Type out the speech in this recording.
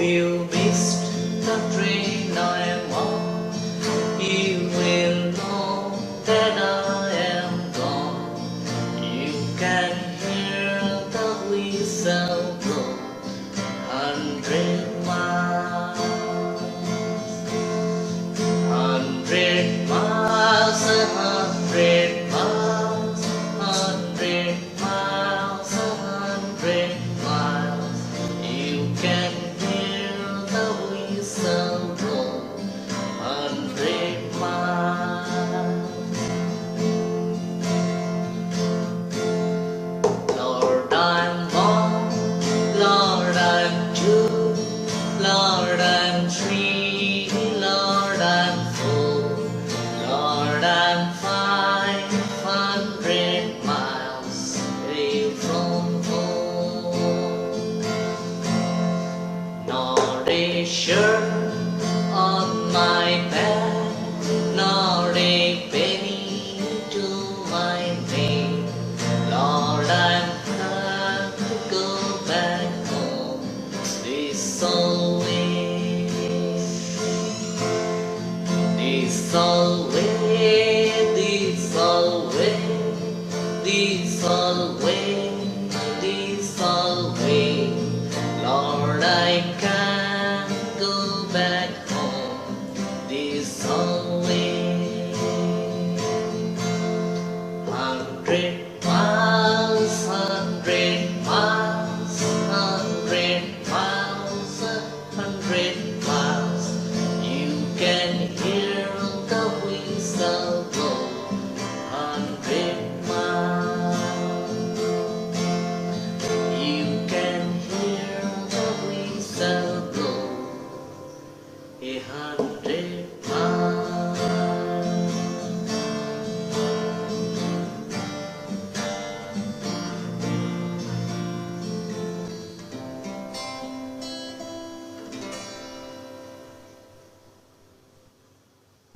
you missed the train I am on, you will know that I am gone. You can hear the whistle blow 100 miles, 100 miles, 100 miles, 100 miles, 100 miles. You can hear the whistle blow 100 miles. Lord, I'm one, Lord, I'm two, Lord, I'm three, Lord, I'm four, Lord, I'm 500 miles away from home. Not a shirt on my back, not a penny to my name. Lord, I'm proud to go back home this old way, this old way, this old way, this old way, this old way. Lord, I can't